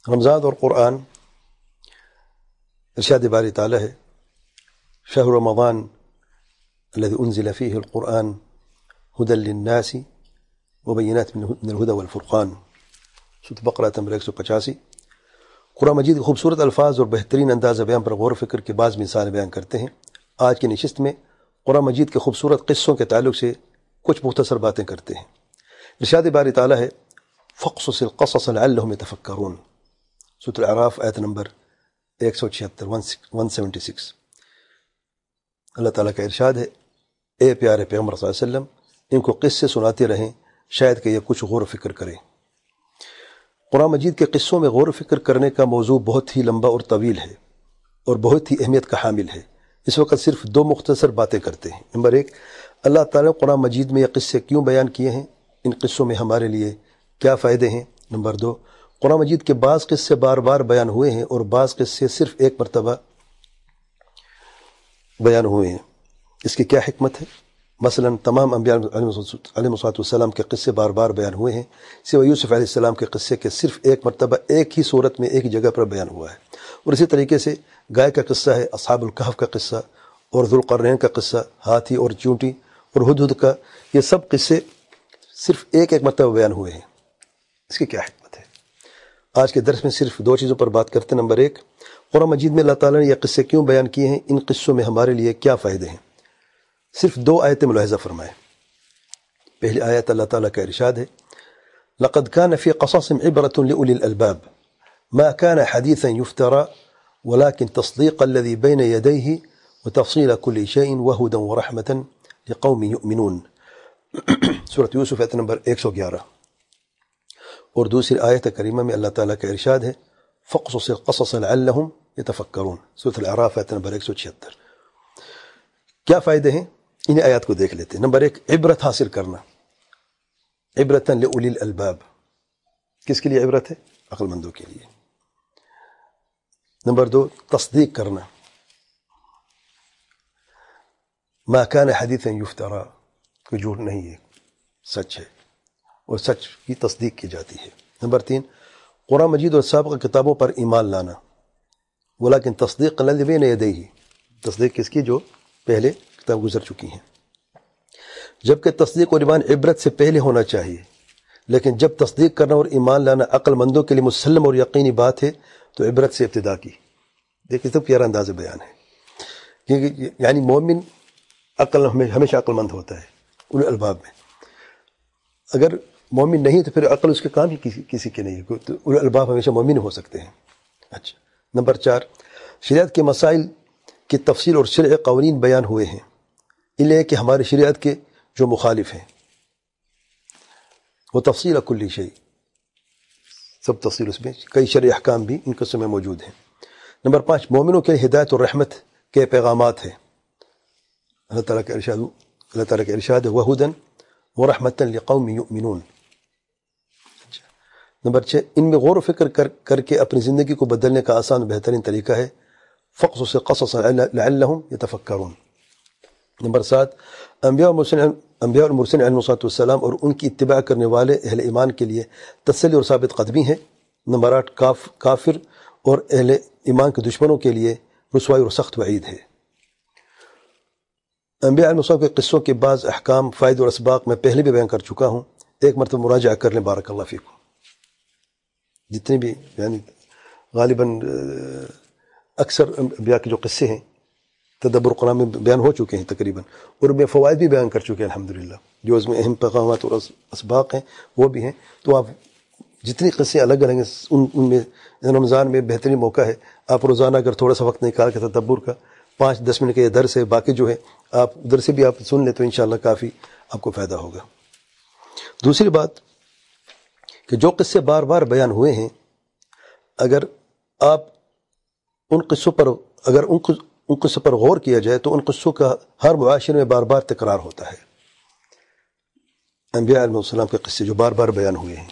رمضان اور قرآن، ارشاد باری تعالیٰ ہے شہر رمضان الذي انزل فيه القرآن هدى للناس وبينات من الهدى والفرقان، سورۃ بقرہ نمبر 185۔ قرآن مجید کے خوبصورت الفاظ اور بہترین انداز بیان پر غور و فکر کے بعض مثالیں بیان کرتے ہیں۔ آج کی نشست میں قرآن مجید کے خوبصورت قصوں کے تعلق سے کچھ مختصر باتیں کرتے ہیں۔ ارشاد باری تعالیٰ ہے فَاقْصُصِ الْقَصَصَ لَعَلَّهُمْ يَتَفَكَّرُونَ، سورۃ الاعراف آیت نمبر 176 اللہ تعالیٰ کا ارشاد ہے اے پیارے پیغمبر صلی اللہ علیہ وسلم ان کو قصے سناتے رہیں شاید کہ یہ کچھ غور و فکر کریں۔ قرآن مجید کے قصوں میں غور و فکر کرنے کا موضوع بہت ہی لمبا اور طویل ہے اور بہت ہی اہمیت کا حامل ہے۔ اس وقت صرف دو مختصر باتیں کرتے ہیں۔ نمبر ایک، اللہ تعالیٰ نے قرآن مجید میں یہ قصے کیوں بیان کیے ہیں، ان قصوں میں ہمارے لیے کیا فائدے ہیں۔ نمبر دو، قرآن مجید کے بعض قصے بار بار بیان ہوئے ہیں اور بعض قصے صرف ایک مرتبہ بیان ہوئے ہیں، اس کی کیا حکمت ہے۔ مثلا تمام انبیاء علیہ السلام کے قصے بار بار بیان ہوئے ہیں، سوائے یوسف علیہ السلام کے قصے کے صرف ایک مرتبہ ایک ہی صورت میں ایک ہی جگہ پر بیان ہوا ہے۔ اور اسی طریقے سے گائے کا قصہ ہے، اصحاب الکہف کا قصہ، اور ذوالقرنین کا قصہ، ہاتھی اور چونٹی اور ہدہد کا، یہ سب قصے صرف ایک ایک مرتبہ بیان ہوئے ہیں، اس کی کیا حکمت ہے۔ آج کے درس میں صرف دو چیزوں پر بات کرتے ہیں۔ نمبر ایک، قرآن مجید میں اللہ تعالیٰ نے یہ قصے کیوں بیان کیے ہیں، ان قصوں میں ہمارے لیے کیا فائدے ہیں۔ صرف دو آیتیں ملاحظہ فرمائیں۔ پہلی آیت اللہ تعالیٰ کا ارشاد ہے لَقَدْ كَانَ فِي قَصَصِهِمْ عِبْرَةٌ لِأُولِي الْأَلْبَابِ مَا كَانَ حَدِيثًا يُفْتَرَى وَلَكِنْ تَصْدِيقَ الَّذِي بَيْنَ يَدَيْهِ وَتَفْصِيلَ كُلِّ شَيْءٍ وَهُدًى وَرَحْمَةً لِقَوْمٍ يُؤْمِنُونَ، سورۃ یوسف آیت نمبر 111۔ اور دوسری آیت کریمہ میں اللہ تعالیٰ کا ارشاد ہے فَاقْصُصِ الْقَصَصَ لَعَلَّهُمْ يَتَفَكَّرُونَ، سورۃ الاعراف آیت نمبر 176۔ کیا فائدے ہیں، انہیں آیات کو دیکھ لیتے ہیں۔ نمبر ایک، عبرت حاصل کرنا، عبرتاً لأولی الالباب، کس کے لیے عبرت ہے؟ عقل مندوں کے لیے۔ نمبر دو، تصدیق کرنا، ما کان حدیثا یفترا، کوئی جھوٹ نہیں ہے، سچ ہے اور سچ کی تصدیق کی جاتی ہے۔ نمبر تین، قرآن مجید اور سابقہ کتابوں پر ایمان لانا، ولیکن تصدیق الذی بین یدیہ، تصدیق کس کی؟ جو پہلے کتاب گزر چکی ہیں۔ جبکہ تصدیق اور ایمان عبرت سے پہلے ہونا چاہیے، لیکن جب تصدیق کرنا اور ایمان لانا عقل مندوں کے لیے مسلم اور یقینی بات ہے تو عبرت سے ابتدا کی۔ دیکھیے سب پیارا انداز بیان ہے، کیونکہ یعنی مومن عقل ہمیشہ عقل مند ہوتا ہے ان الباب میں۔ اگر مومن نہیں تو پھر عقل اس کے کام ہی کسی کے نہیں ہے، تو ان الباب ہمیشہ مومن ہو سکتے ہیں۔ اچھا، نمبر چار، شریعت کے مسائل کی تفصیل اور شرع قوانین بیان ہوئے ہیں، ان لیے کہ ہماری شریعت کے جو مخالف ہیں وہ تفصیل کل شیء، سب تفصیل، اس میں کئی شرعی احکام بھی ان قصوں میں موجود ہیں۔ نمبر پانچ، مومنوں کے ہدایت اور رحمت کے پیغامات ہیں۔ اللہ تعالیٰ کا ارشاد ہے وَهُدًى وَرَحْمَةً لِقَوْمٍ يُؤْمِنُونَ۔ نمبر چھ، ان میں غور و فکر کر کے اپنی زندگی کو بدلنے کا آسان و بہترین طریقہ ہے فَاقْصُصِ الْقَصَصَ لَعَلَّهُمْ يَتَفَكَّرُونَ۔ نمبر سات، انبیاء اور مرسلین علیہ السلام اور ان کی اتباع کرنے والے اہل ایمان کے لیے تسلی اور ثابت قدمی ہے۔ نمبر آٹھ، کافر اور اہل ایمان کے دشمنوں کے لیے رسوائی اور سخت وعید ہے۔ انبیاء علیہ السلام کے قصوں کے بعض احکام، فائدے اور اسباق میں پہلے بھی بیان کر چکا ہوں، ایک مرتبہ مراجعہ کر لیں بارک اللہ فیکم۔ جتنے بھی یعنی غالباً اکثر انبیاء کے جو قصے ہیں تدبر قرآن میں بیان ہو چکے ہیں تقریباً، اور میں فوائد بھی بیان کر چکے ہیں الحمدللہ، جو اس میں اہم پیغامات اور اسباق ہیں وہ بھی ہیں۔ تو آپ جتنی قصے الگ الگ ہیں ان میں رمضان میں بہترین موقع ہے، آپ روزانہ اگر تھوڑا سا وقت نکال کے تدبر کا 5-10 منٹ کا یہ درس ہے، باقی جو ہے آپ ادھر سے بھی آپ سن لیں تو انشاءاللہ کافی آپ کو فائدہ ہوگا۔ دوسری بات کہ جو قصے بار بار بیان ہوئے ہیں، اگر آپ ان قصوں پر غور کیا جائے تو ان قصوں کا ہر معاشرے میں بار بار تکرار ہوتا ہے۔ انبیاء علیہ السلام کے قصے جو بار بار بیان ہوئے ہیں،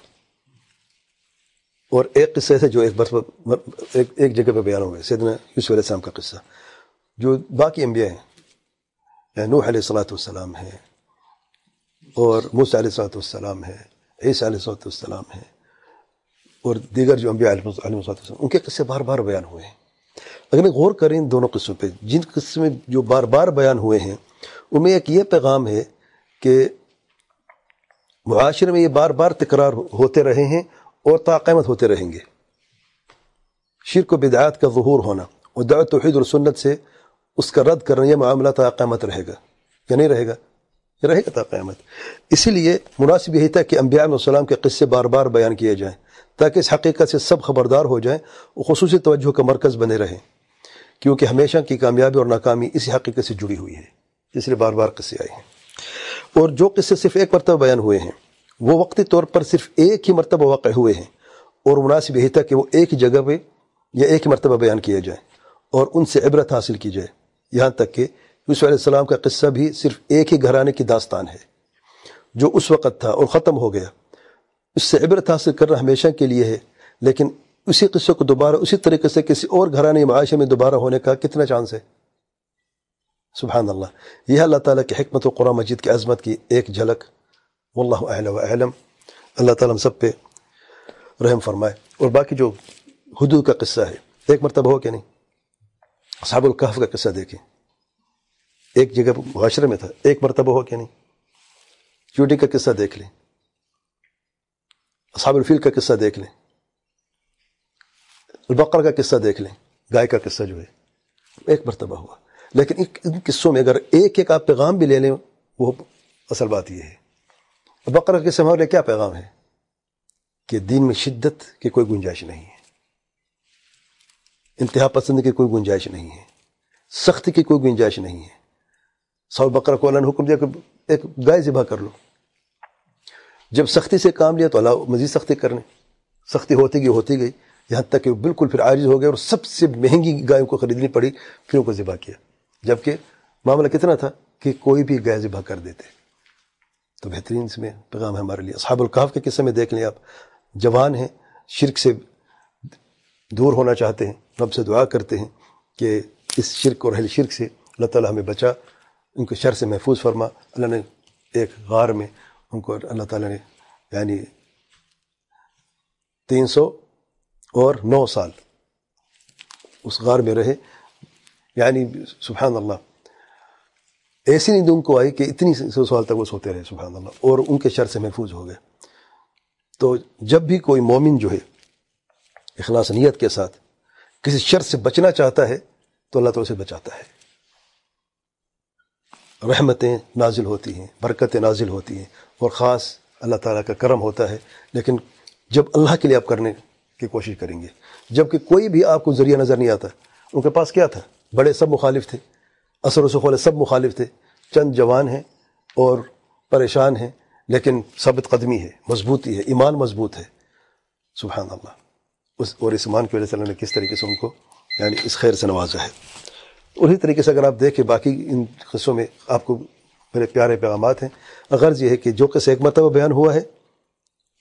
اور ایک قصے سے جو ایک جگہ پہ بیان ہوئے، سیدنا یوسف علیہ السلام کا قصہ، جو باقی انبیاء ہیں، نوح علیہ السلام ہے، اور موسیٰ علیہ السلام ہے، عیسیٰ علیہ السلام ہے، اور دیگر جو انبیاء علیہ السلام ان کے قصے بار بار بیان ہوئے ہیں. اگر غور کریں ان دونوں قصوں پہ، جن قصے میں جو بار بار بیان ہوئے ہیں ان میں ایک یہ پیغام ہے کہ معاشرے میں یہ بار بار تکرار ہوتے رہے ہیں اور تا قیامت ہوتے رہیں گے. شرک و بدعات کا ظہور ہونا اور دعوت توحید اور سنت سے اس کا رد کرنا، یہ معاملہ تا قیامت رہے گا یا نہیں رہے گا؟ یہ رہے گا تا قیامت. اسی لیے مناسب یہی تھا کہ انبیاء علیہ السلام کے قصے بار بار بیان کیے جائیں تاکہ اس حقیقت سے سب خبردار ہو جائیں اور خصوصی توجہ کا مرکز بنے رہیں، کیونکہ ہمیشہ کی کامیابی اور ناکامی اسی حقیقت سے جڑی ہوئی ہے، اس لیے بار بار قصے آئے ہیں. اور جو قصے صرف ایک مرتبہ بیان ہوئے ہیں وہ وقتی طور پر صرف ایک ہی مرتبہ واقع ہوئے ہیں، اور مناسب یہی تھا کہ وہ ایک ہی جگہ پہ یا ایک ہی مرتبہ بیان کیے جائیں اور ان سے عبرت حاصل کی جائے. یہاں تک کہ یوسف علیہ السلام کا قصہ بھی صرف ایک ہی گھرانے کی داستان ہے جو اس وقت تھا اور ختم ہو گیا. اس سے عبرت حاصل کرنا ہمیشہ کے لیے ہے، لیکن اسی قصے کو دوبارہ اسی طریقے سے کسی اور گھرانے معاشرے میں دوبارہ ہونے کا کتنا چانس ہے؟ سبحان اللہ. یہ اللہ تعالیٰ کی حکمت و قرآن مجید کی عظمت کی ایک جھلک. واللہ اعلی و اعلم. اللہ تعالیٰ ہم سب پہ رحم فرمائے. اور باقی جو حدود کا قصہ ہے ایک مرتبہ ہو کہ نہیں؟ اصحاب الکہف کا قصہ دیکھیں، ایک جگہ معاشرے میں تھا، ایک مرتبہ ہو کہ نہیں؟ چوٹی کا قصہ دیکھ لیں، اصحاب الفیل کا قصہ دیکھ لیں، البقرہ کا قصہ دیکھ لیں، گائے کا قصہ جو ہے ایک مرتبہ ہوا. لیکن ان قصوں میں اگر ایک ایک آپ پیغام بھی لے لیں، وہ اصل بات یہ ہے. البقرہ کے قصے ہمارے لیے کیا پیغام ہے؟ کہ دین میں شدت کی کوئی گنجائش نہیں ہے، انتہا پسند کی کوئی گنجائش نہیں ہے، سختی کی کوئی گنجائش نہیں ہے. سورہ بقرہ کو اللہ نے حکم دیا کہ ایک گائے ذبح کر لو. جب سختی سے کام لیا تو اللہ مزید سختی کرنے، سختی ہوتی گئی یہاں تک کہ بالکل پھر عاجز ہو گئے اور سب سے مہنگی گائےوں کو خریدنی پڑی، پھر ان کو ذبح کیا. جبکہ معاملہ کتنا تھا کہ کوئی بھی گائے ذبح کر دیتے. تو بہترین اس میں پیغام ہے ہمارے لیے. اصحاب الکہف کے قصے میں دیکھ لیں آپ، جوان ہیں، شرک سے دور ہونا چاہتے ہیں، رب سے دعا کرتے ہیں کہ اس شرک اور اہل شرک سے اللہ تعالیٰ ہمیں بچا، ان کو شر سے محفوظ فرما. اللہ نے ایک غار میں ان کو اللہ تعالیٰ نے یعنی 309 سال اس غار میں رہے. یعنی سبحان اللہ ایسی نیند ان کو آئی کہ اتنی سال تک وہ سوتے رہے، سبحان اللہ، اور ان کے شر سے محفوظ ہو گئے. تو جب بھی کوئی مومن جو ہے اخلاص نیت کے ساتھ کسی شر سے بچنا چاہتا ہے تو اللہ تعالیٰ سے بچاتا ہے. رحمتیں نازل ہوتی ہیں، برکتیں نازل ہوتی ہیں، اور خاص اللہ تعالیٰ کا کرم ہوتا ہے. لیکن جب اللہ کے لیے آپ کرنے کی کوشش کریں گے، جب کہ کوئی بھی آپ کو ذریعہ نظر نہیں آتا. ان کے پاس کیا تھا؟ بڑے سب مخالف تھے، اثر و سخولے سب مخالف تھے. چند جوان ہیں اور پریشان ہیں، لیکن ثابت قدمی ہے، مضبوطی ہے، ایمان مضبوط ہے. سبحان اللہ. اور اس ایمان کی وجہ سے اللہ نے کس طریقے سے ان کو یعنی اس خیر سے نوازا ہے. اسی طریقے سے اگر آپ دیکھیں باقی ان قصوں میں آپ کو میرے پیارے پیغامات ہیں. غرض یہ ہے کہ جو قصہ ایک مرتبہ بیان ہوا ہے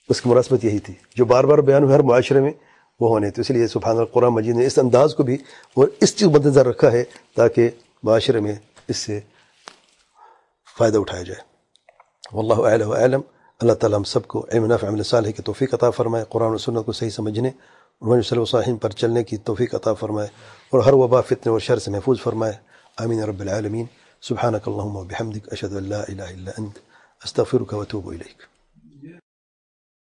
اس کی مناسبت یہی تھی، جو بار بار بیان ہوئے ہر معاشرے میں وہ ہونے. تو اس لیے سبحان اللہ قرآن مجید نے اس انداز کو بھی اور اس چیز مد نظر رکھا ہے تاکہ معاشرے میں اس سے فائدہ اٹھایا جائے. واللہ اعلی و اعلم. اللہ تعالیٰ ہم سب کو علم نافع عمل صالح کی توفیق عطا فرمائے، قرآن و سنت کو صحیح سمجھنے اور صلی اللہ علیہ پر چلنے کی توفیق عطا فرمائے، اور ہر وبا فتنے اور شر سے محفوظ فرمائے. آمین رب العالمین. سبحانک اللہم و بحمدک، اشہد ان لا الہ الا انت، استغفرک و اتوب الیک.